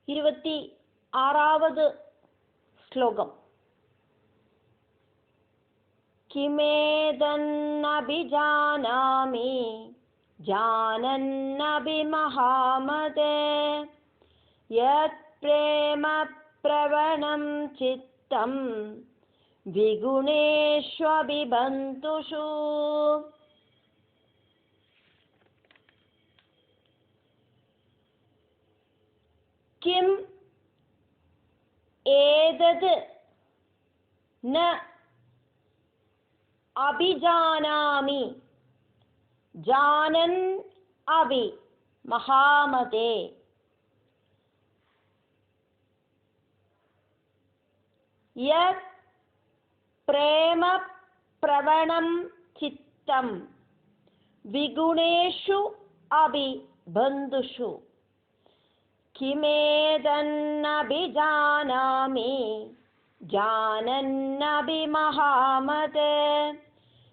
26வது ஸ்லோகம். கிமேதன்னபிஜானாமி ஜானன்னபி மகாமதே யத் பிரேம பிரவணம் சித்தம் விகுணேஷ்வபிபந்துஷு. கிம் ஏதது ந அபிஜானாமி ஜானன் அபி மகாமதே யத் பிரேம பிரவணம் சித்தம் விகுணேஷு அபி பந்துஷு. கிமேதன்னபிஜானாமி ஜானன்னபி மகாமதே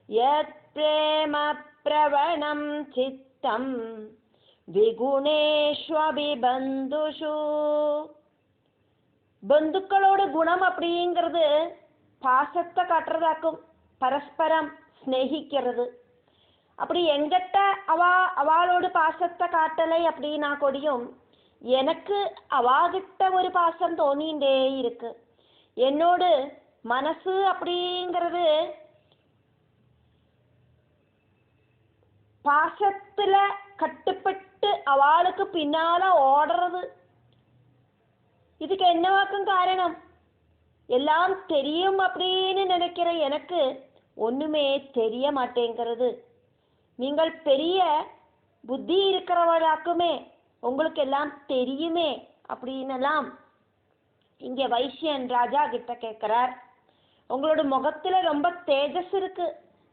யத் பிரேம பிரவணம் சித்தம் விகுணேஷ்வபி பந்துஷு. பந்துக்களோட குணம் அப்படிங்கிறது பாசத்தை காட்டுறதாக்கும், பரஸ்பரம் ஸ்நேகிக்கிறது. அப்படி எங்கிட்ட அவளோட பாசத்தை காட்டலை அப்படின்னா கொடியும் எனக்கு அவாகிட்ட ஒரு பாசம் தோணிகிட்டே இருக்கு. என்னோடு மனசு அப்படிங்கிறது பாசத்துல கட்டுப்பட்டு அவளுக்கு பின்னால ஓடுறது. இதுக்கு என்னவாக்கும் காரணம்? எல்லாம் தெரியும் அப்படின்னு நினைக்கிற எனக்கு ஒண்ணுமே தெரிய மாட்டேங்கிறது. நீங்கள் பெரிய புத்தி இருக்கிறவளாக்குமே, உங்களுக்கு எல்லாம் தெரியுமே அப்படின்னெல்லாம் இங்க வைசியன் ராஜா கிட்ட கேட்கிறார். உங்களோட முகத்துல ரொம்ப தேஜஸ் இருக்கு,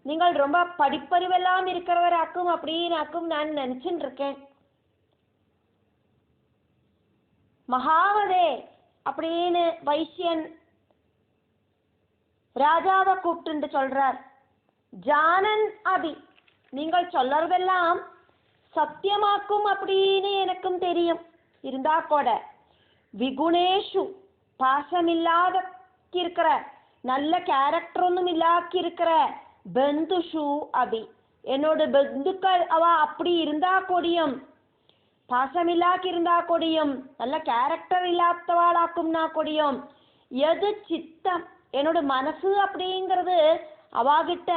நீங்கள் ரொம்ப படிப்பறிவெல்லாம் இருக்கிறவராக்கும் அப்படின்னாக்கும் நான் நினைச்சுட்டு இருக்கேன். மகாமதே அப்படின்னு வைசியன் ராஜாவை கூப்பிட்டு சொல்றார். ஜானன் அபி, நீங்கள் சொல்றதெல்லாம் சத்தியமாக்கும் அப்படின்னு எனக்கும் தெரியும். இருந்தா கூட விகுணேஷு, பாசமில்லாத இருக்கிற, நல்ல கேரக்டர் ஒன்றும் இல்லாக்கி இருக்கிற பந்துஷு அபி, என்னோட பந்துக்கள் அவ அப்படி இருந்தா கூடியும், பாசமில்லாக்கி இருந்தா கூடியும், நல்ல கேரக்டர் இல்லாதவாளாக்கும்னா கூடியும், எது சித்தம் என்னோட மனசு அப்படிங்கிறது அவாகிட்ட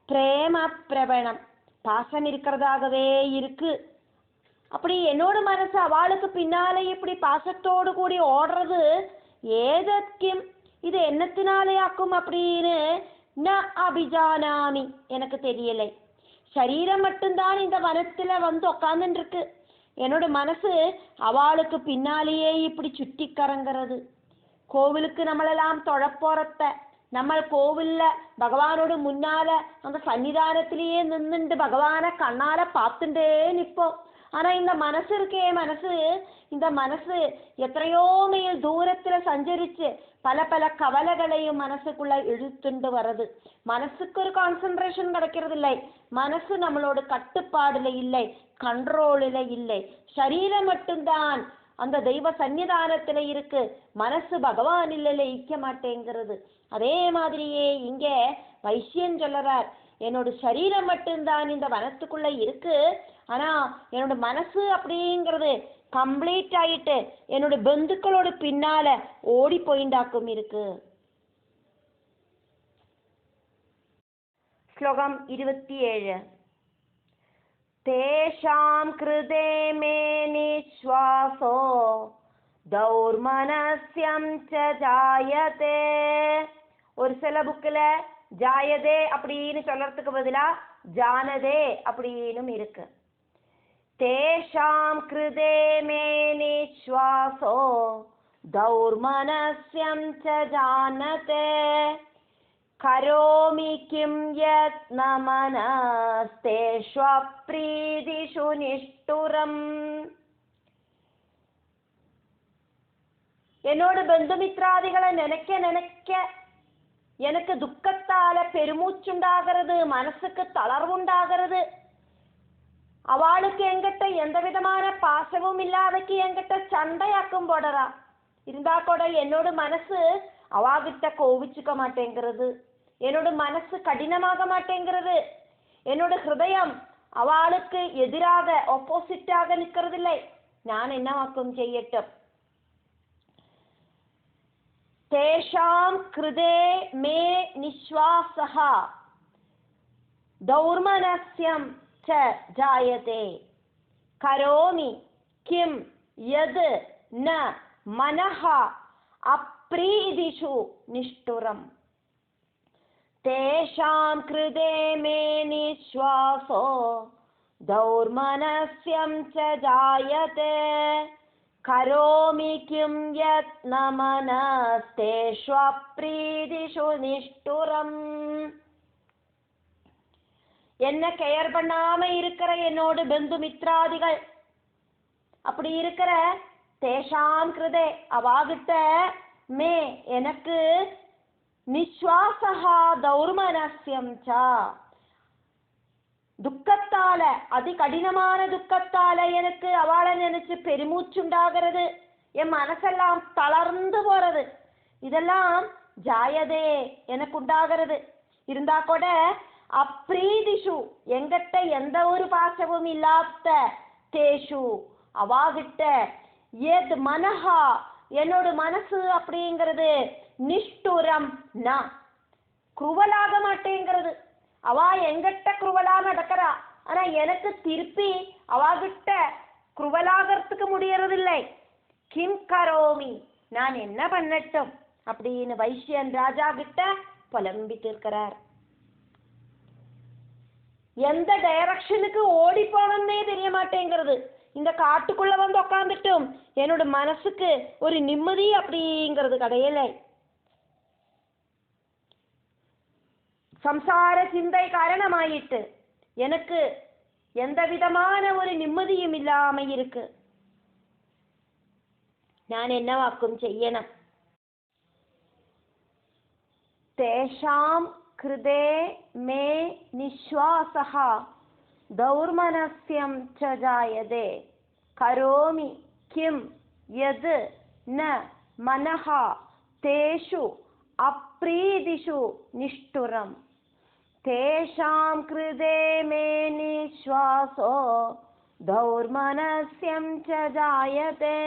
பிரேம பிரவணம் பாசம் இருக்கிறதாகவே இருக்கு. அப்படி என்னோட மனசு அவளுக்கு பின்னாலே இப்படி பாசத்தோடு கூடி ஓடுறது ஏதற்கும், இது என்னத்தினாலே ஆக்கும் அப்படின்னு ந அபிஜானாமி, எனக்கு தெரியலை. சரீரம் மட்டும்தான் இந்த வனத்துல வந்து உக்காந்துட்டு இருக்கு. என்னோட மனசு அவளுக்கு பின்னாலேயே இப்படி சுற்றி கறங்கிறது. கோவிலுக்கு நம்மளெல்லாம் தொழப்போறத்த, நம்ம கோவில்ல பகவானோட முன்னால அந்த சன்னிதானத்திலேயே நின்றுண்டு பகவானை கண்ணால பார்த்துட்டே நிற்போம். ஆனா இந்த மனசு இருக்கே, இந்த மனசு எத்தனையோ மைல் தூரத்துல சஞ்சரிச்சு பல பல கவலைகளையும் மனசுக்குள்ள இழுத்துண்டு வர்றது. மனசுக்கு ஒரு கான்சென்ட்ரேஷன் கிடைக்கிறது இல்லை. மனசு நம்மளோட கட்டுப்பாடுல இல்லை, கண்ட்ரோலில் இல்லை. சரீரம் மட்டும்தான் அந்த தெய்வ சன்னிதானத்துல இருக்கு, மனசு பகவானில் லயிக்க மாட்டேங்கிறது. அதே மாதிரியே இங்க வைசியன் சொல்லறார், என்னோட சரீரம் மட்டும்தான் இந்த வனத்துக்குள்ள இருக்கு, ஆனா என்னோட மனசு அப்படிங்கிறது கம்ப்ளீட் ஆயிட்டு என்னோட பந்துக்களோட பின்னால ஓடி போயிண்டாக்கும் இருக்கு. ஸ்லோகம் 27. தேஷாம் கிருதே மே நிஸ்வாசோ தௌர்மனஸ்யம் ச ஜாயதே. ஒரு சில புக்கில் ஜாயதே அப்படின்னு சொல்றதுக்கு பதிலா ஜானதே அப்படின்னு இருக்கு. தேஷாம் கிருதே மே நிஸ்வாசோ தௌர்மனஸ்யம் ச ஜானதே கரோமி கிம் யத் நமனஸ்தேஷ்வப்ரீதிஷு நிஷ்டுரம். என்னோட பந்துமித்ராதிகளை நினைக்க நினைக்க எனக்கு துக்கத்தால பெருமூச்சுண்டாகிறது, மனசுக்கு தளர்வுண்டாகிறது. அவளுக்கு என்கிட்ட எந்த விதமான பாசமும் இல்லாதக்கு என்கிட்ட சண்டையாக்கும் போடுறா. இருந்தா கூட என்னோட மனசு அவாகிட்ட கோவிச்சுக்க மாட்டேங்கிறது, என்னோட மனசு கடினமாக மாட்டேங்கிறது, என்னோட ஹிருதயம் அவளுக்கு எதிராக ஆப்போசிட்டாக நிற்கிறதில்லை. நான் என்னவாக்கும் செய்யட்டும்? தேஷாம் கிருதே மே நிஸ்வாசஹ தௌர்மனஸ்யம் ச ஜாயதே கரோமி கிம் யத் ந மனஹ அப்ரீதிஷு நிஷ்டுரம். தேஷாம் கிருதே மே நிஸ்வாசோ தௌர்மனஸ்யம் ச ஜாயதே கரோமி கிம் யத் ந மனஸ்தேஷு அப்ரீதிஷு நிஷ்டுரம். என்ன கேர் பண்ணாம இருக்கிற என்னோட பந்து மித்ராதிகள், அப்படி இருக்கிற தேஷாம் கிருதே அவாகிட்ட மே எனக்கு நிஸ்வாசஹா தௌர்மனஸ்யம் ச துக்கத்தால, அதி கடினமான துக்கத்தால எனக்கு அவளை நினைச்சு பெருமூச்சுண்டாகிறது, என் மனசெல்லாம் தளர்ந்து போறது, இதெல்லாம் ஜாயதே எனக்கு உண்டாகிறது. இருந்தா கூட அப்ரீதிஷு எங்கிட்ட எந்த ஒரு பாசமும் இல்லாத தேஷு அவாகிட்ட எத் மனஹா என்னோட மனசு அப்படிங்கிறது நிஷ்டுரம் ந குருவலாக மாட்டேங்கிறது. அவா எங்கிட்ட குருவலா நடக்கிறா, ஆனா எனக்கு திருப்பி அவாகிட்ட குருவலாகிறதுக்கு முடியறதில்லை. கிம் கரோமி நான் என்ன பண்ணட்டும் அப்படின்னு வைசியன் ராஜா கிட்ட புலம்பிட்டு இருக்கிறார். எந்த டைரக்ஷனுக்கு ஓடி போனே தெரிய மாட்டேங்கிறது. இந்த காட்டுக்குள்ள வந்து உக்காந்துட்டும் என்னோட மனசுக்கு ஒரு நிம்மதி அப்படிங்கிறது கிடையலை. சம்சார சிந்தை காரணமாயிட்டு எனக்கு எந்த விதமான ஒரு நிம்மதியும் இல்லாம இருக்கு. நான் என்னவாக்கும் செய்யணும்? தேஷாம் கிருதே மே நிஸ்வாசஹ தௌர்மனஸ்யம் ச ஜாயதே கரோமி கிம் யத் ந மனஹ தேஷு அப்ரீதிஷு நிஷ்டுரம். தேஷாம் கிருதே மே நிஸ்வாசோ தௌர்மனஸ்யம் ச ஜாயதே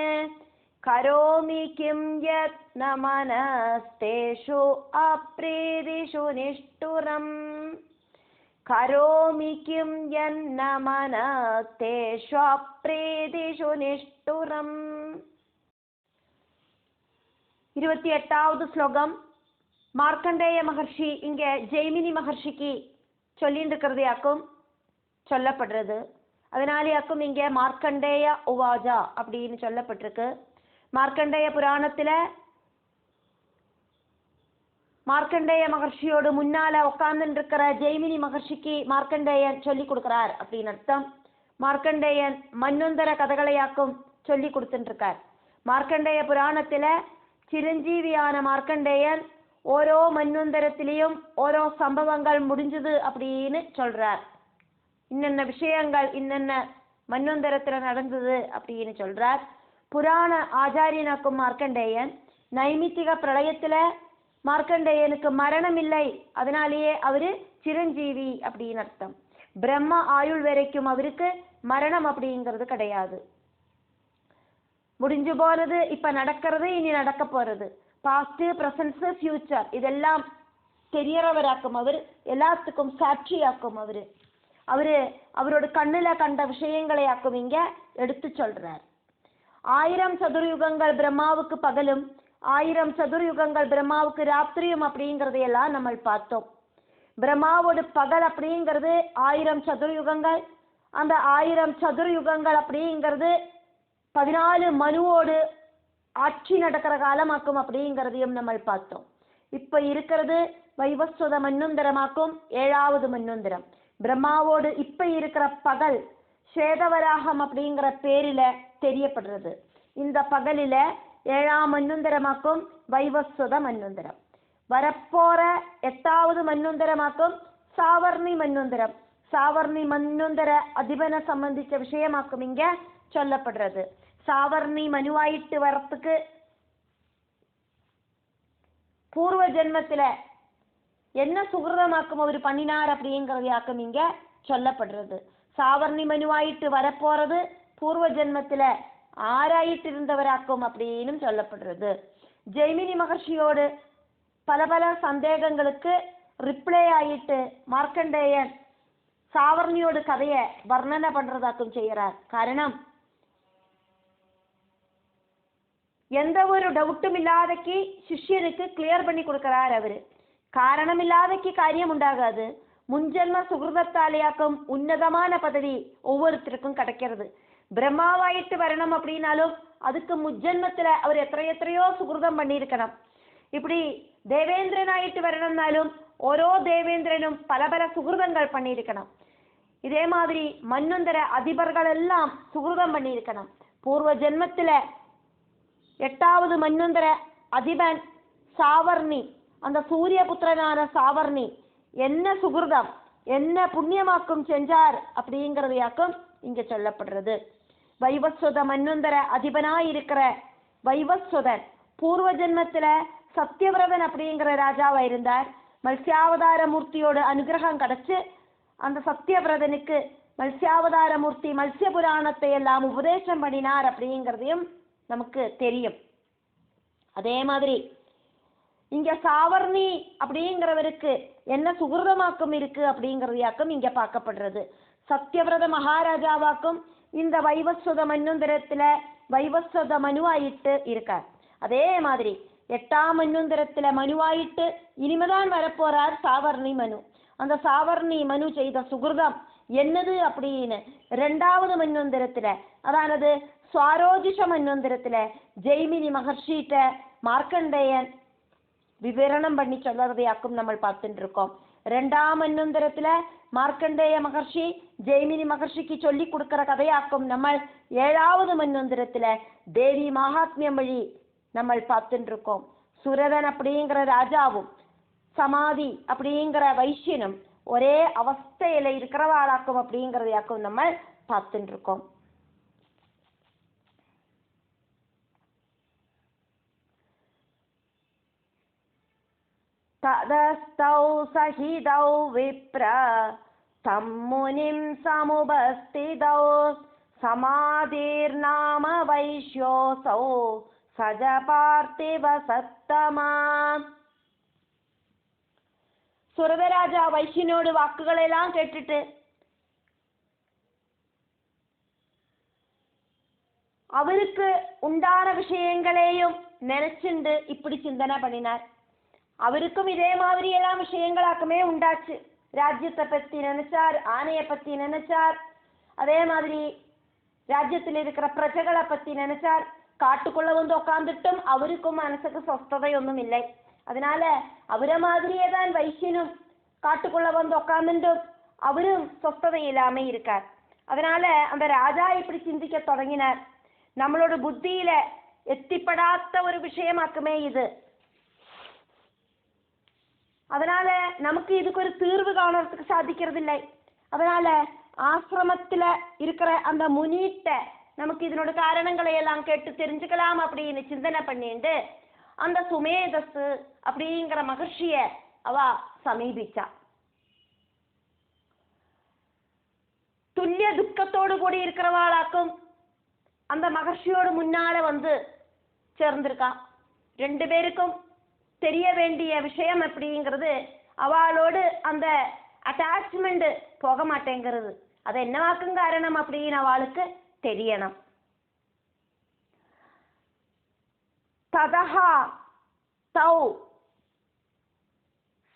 கரோமி கிம் யத் ந மனஸ்தேஷு அப்ரீதிஷு நிஷ்டுரம். கரோமி கிம் யன்ன மனஸ்தேஷு அப்ரீதிஷு நிஷ்டுரம். 28வது ஸ்லோகம். மார்க்கண்டேய மகர்ஷி இங்க ஜெய்மினி மகர்ஷிக்கு சொல்லிட்டு இருக்கிறதையாக்கும் சொல்லப்படுறது. அதனாலேயாக்கும் இங்க மார்க்கண்டேய உவாஜா அப்படின்னு சொல்லப்பட்டிருக்கு. மார்க்கண்டேய புராணத்துல மார்க்கண்டேய மகர்ஷியோடு முன்னால உட்கார்ந்து இருக்கிற ஜெய்மினி மகர்ஷிக்கு மார்க்கண்டேயன் சொல்லி கொடுக்கிறார் அப்படின்னு அர்த்தம். மார்க்கண்டேயன் மன்வந்தர கதைகளையாக்கும் சொல்லி கொடுத்துட்டு இருக்கார். மார்க்கண்டேய புராணத்துல சிரஞ்சீவியான மார்க்கண்டேயன் ஓரோ மன்வந்தரத்திலையும் ஓரோ சம்பவங்கள் முடிஞ்சது அப்படின்னு சொல்றார். இன்னென்ன விஷயங்கள் இன்னென்ன மன்வந்தரத்துல நடந்தது அப்படின்னு சொல்றார். புராண ஆச்சாரியனாக்கும் மார்க்கண்டேயன் நைமித்திக பிரளயத்துல மார்க்கண்டேயனுக்கு மரணம் இல்லை, அதனாலேயே அவரு சிரஞ்சீவி அப்படின்னு அர்த்தம். பிரம்ம ஆயுள் வரைக்கும் அவருக்கு மரணம் அப்படிங்கிறது கிடையாது. முடிஞ்சு போறது, இப்ப நடக்கிறது, இனி நடக்க போறது, பாஸ்ட் பிரசன்ஸ் ஃபியூச்சர் இதெல்லாம் தெரியறவராக்கும் அவர், எல்லாத்துக்கும் சாட்சியாக்கும் அவரு. அவரோட கண்ணுல கண்ட விஷயங்களை ஆக்கும் இங்க எடுத்து சொல்றார். 1000 சதுர்யுகங்கள் பிரம்மாவுக்கு பகலும் 1000 சதுர்யுகங்கள் பிரம்மாவுக்கு ராத்திரியும் அப்படிங்கிறதையெல்லாம் நம்ம பார்த்தோம். பிரம்மாவோட பகல் அப்படிங்கிறது 1000 சதுர்யுகங்கள். அந்த 1000 சதுர்யுகங்கள் அப்படிங்கிறது 14 மனுவோடு ஆட்சி நடக்கிற காலமாக்கும் அப்படிங்கிறதையும் நம்ம பார்த்தோம். இப்ப இருக்கிறது வைவஸ்வத மன்வந்தரமாக்கும் 7வது மன்வந்தரம். பிரம்மாவோடு இப்ப இருக்கிற பகல் ஸ்வேதவராகம் அப்படிங்கிற பேரில தெரியப்படுறது. இந்த பகலில 7ஆம் மன்வந்தரமாக்கும் வைவஸ்வத மன்வந்தரம். வரப்போற 8வது மன்வந்தரமாக்கும் சாவர்ணி மன்வந்தரம். சாவர்ணி மன்வந்தர அதிபனை சம்பந்திச்ச விஷயமாக்கும் இங்க சொல்லப்படுறது. சாவர்ணி மனுவாயிட்டு வரத்துக்கு பூர்வ ஜென்மத்துல என்ன சுகிருதமாக்கும் அவர் பண்ணினார் அப்படிங்கிறதையாக்கும் இங்க சொல்லப்படுறது. சாவர்ணி மனுவாயிட்டு வரப்போறது பூர்வ ஜென்மத்துல ஆராயிட்டு இருந்தவராக்கும் அப்படின்னு சொல்லப்படுறது. ஜெய்மினி மகர்ஷியோடு பல பல சந்தேகங்களுக்கு ரிப்ளை ஆயிட்டு மார்க்கண்டேயன் சாவர்ணியோட கதையை வர்ணனை பண்றதாக்கும் செய்யறார். காரணம், எந்த ஒரு டவுட்டும் இல்லாதக்கு சிஷ்யனுக்கு கிளியர் பண்ணி கொடுக்கிறார் அவரு. காரணம் இல்லாதக்கு காரியம் உண்டாகாது. முன்ஜென்ம சுகிருதத்தாலேயாக்கும் உன்னதமான பதவி ஒவ்வொருத்தருக்கும் கிடைக்கிறது. பிரம்மாவாயிட்டு வரணும் அப்படின்னாலும் அதுக்கு முஜ்ஜன்மத்துல அவர் எத்தனையோ சுகிருதம் பண்ணியிருக்கணும். இப்படி தேவேந்திரனாயிட்டு வரணும்னாலும் ஓரோ தேவேந்திரனும் பல பல சுகிருதங்கள் பண்ணியிருக்கணும். இதே மாதிரி மன்வந்தர அதிபர்கள் எல்லாம் சுகிருதம் பண்ணியிருக்கணும். பூர்வ ஜென்மத்துல 8வது மன்வந்தர அதிபன் சாவர்ணி, அந்த சூரிய புத்திரனான சாவர்ணி என்ன சுகிருதம் என்ன புண்ணியமாக்கும் செஞ்சார் அப்படிங்கிறதையாக்கும் இங்க சொல்லப்படுறது. வைவஸ்வத மன்வந்தர அதிபனாயிருக்கிற வைவஸ்வதன் பூர்வ ஜென்மத்துல சத்தியவிரதன் அப்படிங்கிற ராஜாவா இருந்தார். மத்ஸ்யாவதார மூர்த்தியோட அனுகிரகம் கிடைச்சு அந்த சத்தியவிரதனுக்கு மத்ஸ்யாவதார மூர்த்தி மத்ஸ்ய புராணத்தை எல்லாம் உபதேசம் பண்ணினார் அப்படிங்கிறதையும் நமக்கு தெரியும். அதே மாதிரி இங்க சாவர்ணி அப்படிங்கிறவருக்கு என்ன சுகிருதமாக்கும் இருக்கு அப்படிங்கிறதையாக்கும் இங்க பார்க்கப்படுறது. சத்தியவிரத மகாராஜாவாக்கும் இந்த வைவஸ்வத மன்வந்தரத்துல வைவஸ்வத மனுவாயிட்டு இருக்கார். அதே மாதிரி 8ஆம் மன்வந்தரத்துல மனுவாயிட்டு இனிமேதான் வரப்போறார் சாவர்ணி மனு. அந்த சாவர்ணி மனு செய்த சுகிருதம் என்னது அப்படின்னு 2வது மன்வந்தரத்துல, அதானது சுவாரோஜிஷ மன்வந்தரத்துல ஜெய்மினி மகர்ஷிட்ட மார்க்கண்டேயன் விவரணம் பண்ணி சொல்றதையாக்கும் நம்ம பார்த்துட்டு இருக்கோம். 2ஆம் மன்வந்தரத்துல மார்க்கண்டேய மகர்ஷி ஜெய்மினி மகர்ஷிக்கு சொல்லி கொடுக்கிற கதையாக்கும் நம்ம 7வது மன்வந்தரத்துல தேவி மகாத்மியம் வழி நம்ம பார்த்துட்டு இருக்கோம். சுரதன் அப்படிங்கிற ராஜாவும் சமாதி அப்படிங்கிற வைசியனும் ஒரே அவஸ்தையில இருக்கிறவாளாக்கும் அப்படிங்கிறதையாக்கும் நம்ம பார்த்துட்டு இருக்கோம். ததஸ்தௌ சஹிதௌ விப்ர தம் முனிம் சமுபஸ்திதௌ சமாதிர்நாம வைஷ்யோசௌ சஜ பார்த்திவ சத்தமா. சுரதராஜா வைஷ்யனோடு வாக்குகளெல்லாம் கேட்டுட்டு அவருக்கு உண்டான விஷயங்களையும் நினைச்சுண்டு இப்படி சிந்தனை பண்ணினார். அவருக்கும் இதே மாதிரி எல்லாம் விஷயங்களாக்குமே உண்டாச்சு. ராஜ்யத்தை பத்தி நினைச்சார், ஆணையை பத்தி நினைச்சார், அதே மாதிரி ராஜ்யத்தில் இருக்கிற பிரஜைகளை பத்தி நினைச்சார். காட்டுக்குள்ள வந்து உட்காந்துட்டும் அவருக்கும் மனசுக்கு சொஸ்ததை ஒன்றும் இல்லை. அதனால அவரை மாதிரியே தான் வைசியனும் காட்டுக்குள்ள வந்து உட்காந்துட்டும் அவரும் சொஸ்ததை இல்லாம இருக்கார். அதனால அந்த ராஜா இப்படி சிந்திக்க தொடங்கினார். நம்மளோட புத்தியில எத்திப்படாத ஒரு விஷயமாக்குமே இது. அதனால நமக்கு இதுக்கு ஒரு தீர்வு காணறதுக்கு சாதிக்கிறது இல்லை. அதனால ஆசிரமத்துல இருக்கிற அந்த முனிட்ட நமக்கு இதனோட காரணங்களை எல்லாம் கேட்டு தெரிஞ்சுக்கலாம் அப்படின்னு சிந்தனை பண்ணிட்டு அந்த சுமேதஸ் அப்படிங்கிற மகர்ஷிய அவ சமீபிச்சா. துல்லிய துக்கத்தோடு கூடி இருக்கிறவாளாக்கும் அந்த மகர்ஷியோடு முன்னால வந்து சேர்ந்திருக்கா. 2 பேருக்கும் தெரிய வேண்டிய விஷயம் அப்படிங்கிறது அவளோடு அந்த அட்டாச்மெண்ட் போக மாட்டேங்கிறது. அது என்னவாக்கும் காரணம் அப்படின்னு அவளுக்கு தெரியணும். ததஹா தௌ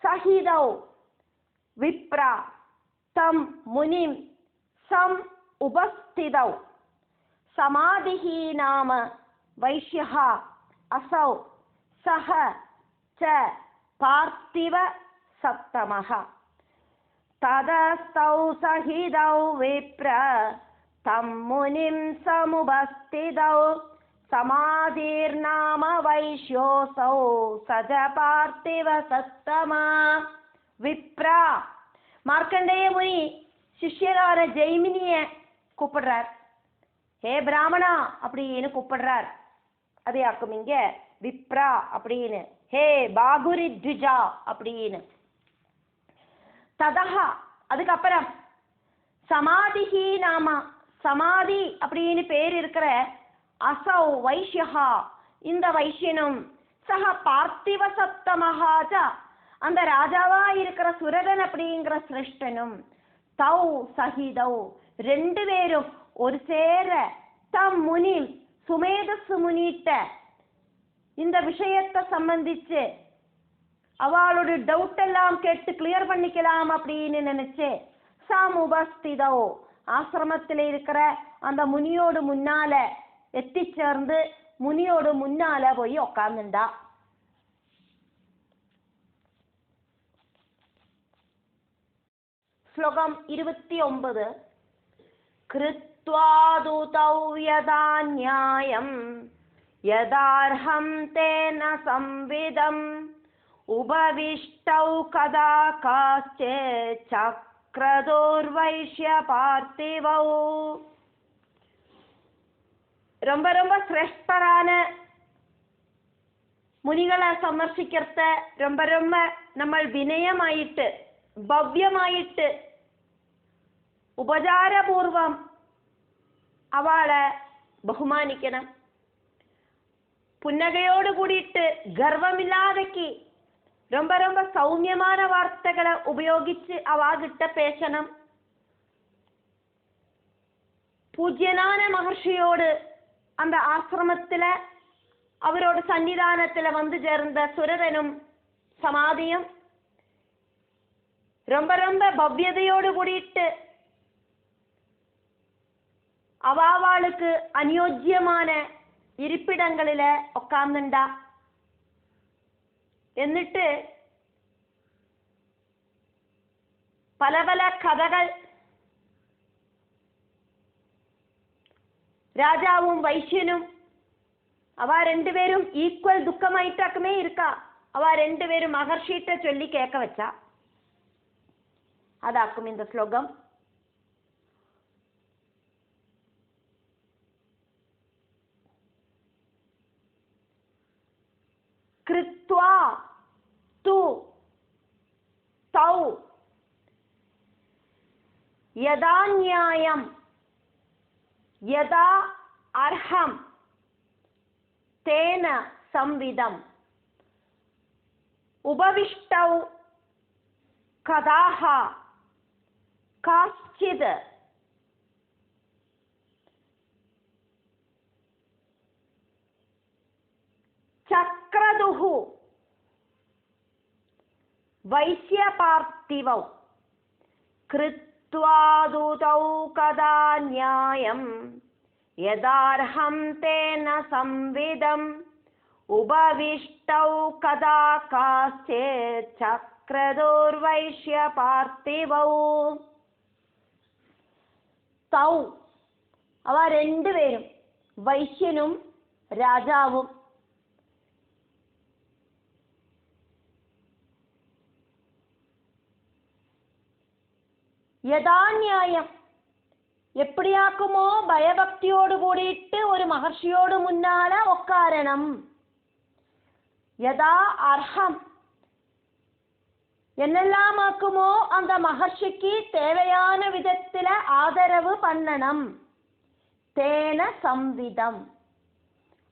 சஹிதௌ விப்ரா தம் முனிம் சம் உபஸ்திதௌ சமாதிஹி நாம வைஷ்யஹ அசௌ சஹ ச பார்த்திவ சத்தமஹ. ததஸ்தௌ சஹிதௌ விப்ர தம் முனிம் சமுபஸ்திதௌ சமாதிர்நாம வைஷ்யோசௌ சஜ பார்த்திவ சத்தமா. விப்ரா மார்க்கண்டேய முனி சிஷ்யரான ஜெய்மினிய கூப்பிடுறார். ஹே பிராமணா அப்படின்னு கூப்பிடுறார். அதே ஆக்கும் இங்க விப்ரா அப்படின்னு, ஹே பாகுரி த்விஜா அப்படின்னு. ததஹா அதுக்கப்புறம் சமாதிஹி நாம, சமாதி அப்படின்னு பேர் இருக்கிற அசௌ வைஷ்யா இந்த வைஷ்யனும், சக பார்த்திவ சப்தமஹாஜ அந்த ராஜாவா இருக்கிற சுரதன் அப்படிங்கிற சிரேஷ்டனும், தௌ சகிதௌ ரெண்டு பேரும் ஒரு சேர தம் முனி சுமேதசு முனிட்ட இந்த விஷயத்தை சம்பந்திச்சு அவளோட டவுட் எல்லாம் கேட்டு கிளியர் பண்ணிக்கலாம் அப்படின்னு நினைச்சு சமுபஸ்திதோ ஆசிரமத்தில் இருக்கிற அந்த முனியோடு முன்னால எத்திச்சேர்ந்து முனியோடு முன்னால போய் உக்காந்துண்டா. ஸ்லோகம் 29. கிருத்வாதுதௌ யதா ந்யாயம் யதார்ஹம் தேன சம்விதம் உபவிஷ்டௌ கதா காஸ்சித் சக்ரதோர்வைஷ்ய பார்த்திவௌ. ரொம்ப ரொம்ப சிரேஷ்டரான முனிகளை சமர்சிக்கிறத ரொம்ப ரொம்ப நம்ம வினயமாயிட்டு பவ்யமாயிட்டு உபசாரபூர்வம் அவளை பகுமானிக்கணும். புன்னகையோடு கூடிட்டு கர்வமில்லாதக்கு ரொம்ப ரொம்ப சௌமியமான வார்த்தைகளை உபயோகிச்சு அவாகிட்ட பேசணும். பூஜ்யனான மகர்ஷியோடு அந்த ஆசிரமத்துல அவரோட சன்னிதானத்துல வந்து சேர்ந்த சுரதனும் சமாதியும் ரொம்ப ரொம்ப பவ்யதையோடு கூடிட்டு அவாவாளுக்கு அநியோஜ்யமான இருப்பிடங்களில உட்கார்ந்துண்டா. എന്നിട്ട് പല പല കഥകൾ രാജാവും വൈശ്യനും അവ രണ്ടുപേരും ഈക്വൽ ദുഃഖമായിട്ടൊക്കെ ഇരിക്ക. അവ രണ്ടുപേരും മഹർഷിയിട്ട ചൊല്ലി കേക്ക വെച്ച അതാക്കും இந்த ശ്ലോകം. कृत्वा तु तौ यदा न्यायं यदा अर्हं तेन संविदम् उपविष्टौ कदाः काश्चित् चक्रदुः वैश्यपार्थिवौ कृत्वादुतौ कदा न्यायं यदार्हं तेन संविदम् उपविष्टौ कदा काश्चित् चक्रदुर्वैश्यपार्थिवौ. तौ അവ രണ്ടുപേരും വൈശ്യനും രാജാവും യഥാന്യായം எப்படியாக்குமோ பயபக்தியோடு கூடிட்டு ஒரு மகர்ஷியோடு முன்னால உட்காரணும். யதா அர்ஹம் என்னெல்லாம் ஆக்குமோ அந்த மகர்ஷிக்கு தேவையான விதத்துல ஆதரவு பண்ணணும். தேன சம்விதம்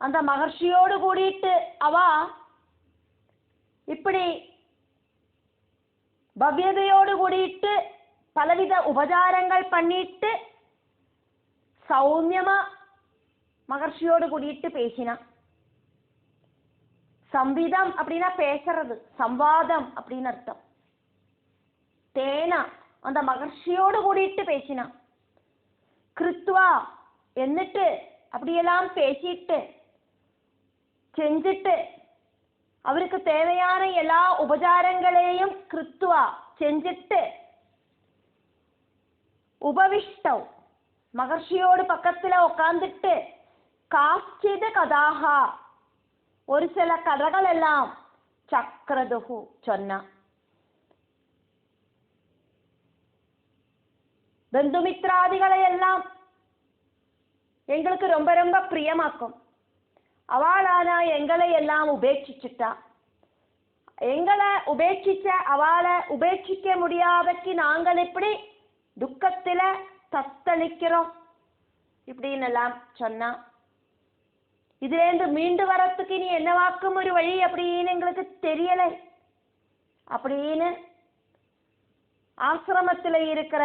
அந்த மகர்ஷியோடு கூடிட்டு அவ இப்படி பவ்யதையோடு கூடிட்டு பலவித உபசாரங்கள் பண்ணிட்டு சௌமியமா மகர்ஷியோடு கூடிட்டு பேசினா. சம்விதம் அப்படின்னா பேசுறது, சம்வாதம் அப்படின்னு அர்த்தம். தேனா அந்த மகர்ஷியோடு கூடிட்டு பேசினா. கிருத்வா എന്നിട്ട് அப்படியெல்லாம் பேசிட்டு செஞ்சிட்டு அவருக்கு தேவையான எல்லா உபசாரங்களையும் கிருத்வா செஞ்சிட்டு உபவிஷ்டவ் மகர்ஷியோடு பக்கத்துல உட்கார்ந்துட்டு காஷ்சித கதாஹா ஒரு சில கதைகள் எல்லாம் சக்ரதுஹு சொன்னா. பந்துமித்ராதிகளை எல்லாம் எங்களுக்கு ரொம்ப ரொம்ப பிரியமாக்கும். அவளானா எங்களை எல்லாம் உபேட்சிச்சுட்டா. எங்களை உபேட்சிச்ச அவளை உபேட்சிக்க முடியாதக்கு நாங்கள் இப்படி துக்கத்துல தத்தளிக்கிறோம் இப்படின்னு எல்லாம் சொன்னா, இதுலேருந்து மீண்டு வரத்துக்கு இனி என்னவாக்கும் ஒரு வழி அப்படின்னு எங்களுக்கு தெரியலை அப்படின்னு ஆசிரமத்தில் இருக்கிற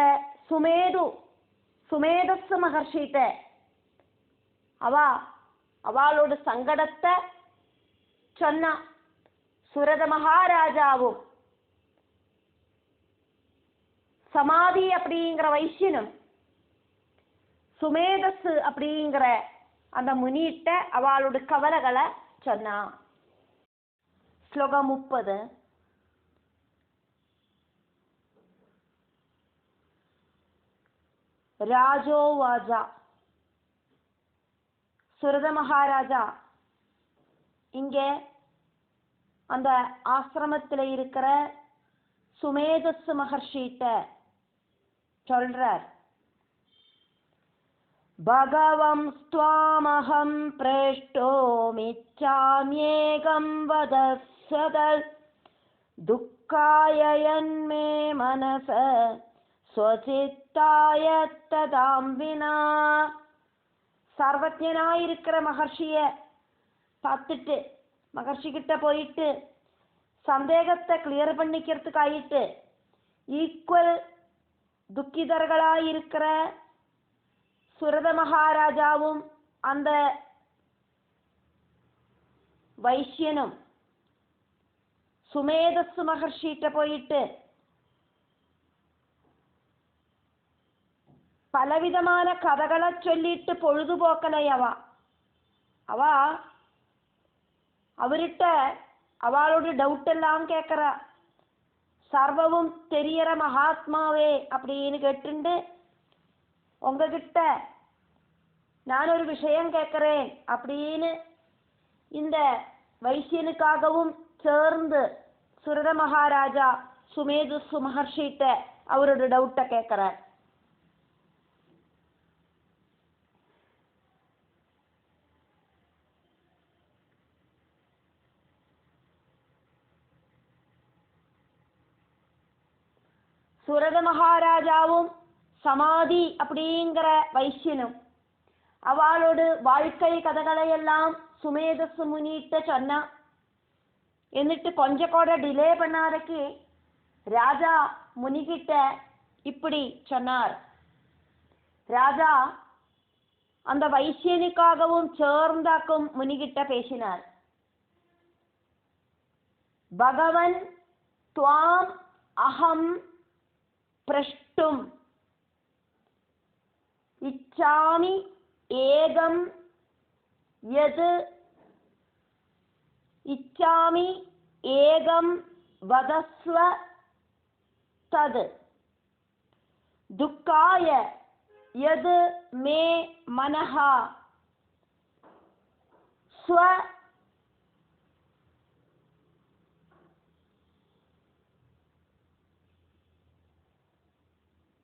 சுமேதஸ் மகர்ஷிட்ட அவளோட சங்கடத்தை சொன்னா. சுரத மகாராஜாவும் சமாதி அப்படிங்கிற வைசியனும் சுமேதஸ் அப்படிங்கிற அந்த முனிட்ட அவளோட கவலைகளை சொன்னா. ஸ்லோகம் 30. ராஜோவாஜா. சுரத மகாராஜா இங்கே அந்த ஆசிரமத்தில் இருக்கிற சுமேதஸ் மகர்ஷிட்ட சொல்றார். பகவம் ஸ்வாமஹம் பிரேஷ்டோ மிச்சாம்யேகம் வதஸ்ஸதல் துக்காயயன்மே மனச ஸ்வசித்தாய ததாம் வினா. சர்வஜனாயிருக்கிற மகர்ஷிய பார்த்துட்டு மகர்ஷி கிட்ட போயிட்டு சந்தேகத்தை கிளியர் பண்ணிக்கிறதுக்காயிட்டு ஈக்குவல் துக்கிதர்களாயிருக்கிற சுரத மகாராஜாவும் அந்த வைசியனும் சுமேதஸ் மகர்ஷிட்ட போயிட்டு பலவிதமான கதைகளை சொல்லிட்டு பொழுதுபோக்கலை. அவர்கிட்ட அவளோட டவுட் எல்லாம் கேட்குறா. சர்வமும் தெரியற மகாத்மாவே அப்படின்னு கேட்டுண்டு, உங்ககிட்ட நான் ஒரு விஷயம் கேட்குறேன் அப்படின்னு இந்த வைசியனுக்காகவும் சேர்ந்து சுரத மகாராஜா சுமேதஸ் மகர்ஷிட்ட அவரோட டவுட்டை கேட்குறார். சுரத மகாராஜாவும் சமாதி அப்படிங்கிற வைசியனும் அவளோட வாழ்க்கை கதைகளை எல்லாம் சுமேதஸ் முனிட்ட சொன்னா. എന്നിട്ട് கொஞ்சம் கூட டிலே பண்ணாதக்கு ராஜா முனிகிட்ட இப்படி சொன்னார். ராஜா அந்த வைசியனுக்காகவும் சேர்ந்தாக்கும் முனிகிட்ட பேசினார். பகவன் துவாம் அகம் பிரஷ்டும் இச்சாமி ஏகம் யத் இச்சாமி ஏகம் வதஸ்வ தத் துக்காய யத் மே மனஹ ஸ்வ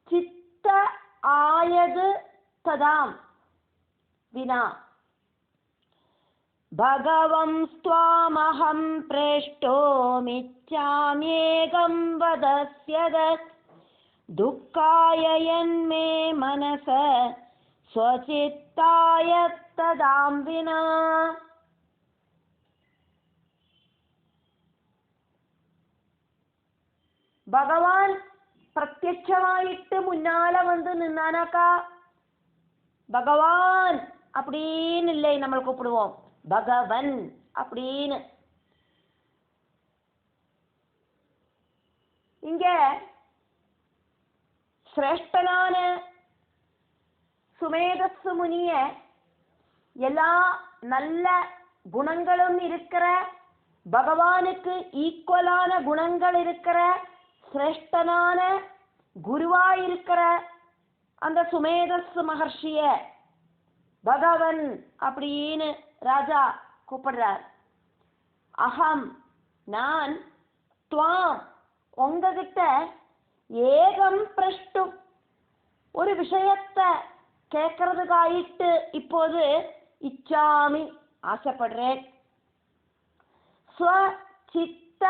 சித்த ஆயது ததாம் வினா. பகவம் ஸ்வாமஹம் பிரேஷ்டோ மிச்சாம்யேகம் வதஸ்யதத் துக்காயயன்மே மனச ஸ்வசித்தாய ததாம் வினா. பகவான் பிரத்யட்சமாயிட்டு முன்னால வந்து நின்னானாக்கா பகவான் அப்படின்னு இல்லை நம்ம கூப்பிடுவோம், பகவன் அப்படின்னு. இங்க சிரேஷ்டனான சுமேதஸ் முனிய எல்லா நல்ல குணங்களும் இருக்கிற பகவானுக்கு ஈக்குவலான குணங்கள் இருக்கிற சிரேஷ்டனான குருவாயிருக்கிற அந்த சுமேதஸ் மகர்ஷிய பகவன் அப்படின்னு ராஜா கூப்பிடுறார். அகம் நான், துவாம் உங்ககிட்ட, ஏகம் பிரஷ்டும் ஒரு விஷயத்தை கேட்கறதுக்காயிட்டு இப்போது இச்சாமி ஆசைப்படுறேன். ஸ்வசித்த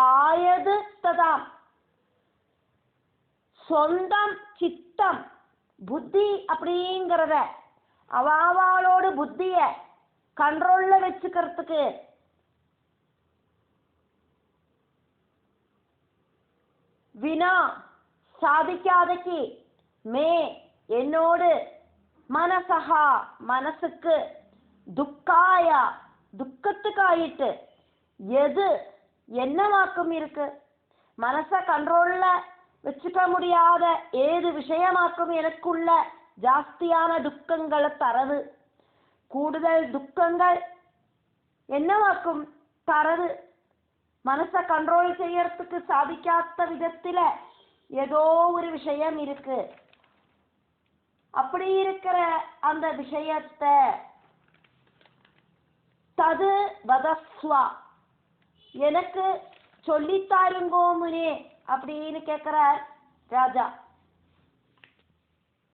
ஆயது ததாம். சொந்தம் சித்தம் புத்தி அப்படிங்கிறத அவாவாளோட புத்திய கண்ட்ரோல்ல வச்சுக்கிறதுக்கு வினா சாதிக்காதக்கு மே என்னோடு மனசகா மனசுக்கு துக்காயா துக்கத்துக்காயிட்டு எது என்னவாக்கும் இருக்கு, மனசை கண்ட்ரோல்ல வச்சுக்க முடியாத ஏது விஷயமாக்கும் எனக்குள்ள ஜாஸ்தியான துக்கங்களை தரது, கூடுதல் துக்கங்கள் என்னவாக்கும் தரது, மனசை கண்ட்ரோல் செய்யறதுக்கு சாதிக்காத விதத்துல ஏதோ ஒரு விஷயம் இருக்கு. அப்படி இருக்கிற அந்த விஷயத்தை தது வதஸ்வா எனக்கு சொல்லித்தாருங்கோ முனே அப்படின்னு கேட்கிறார் ராஜா.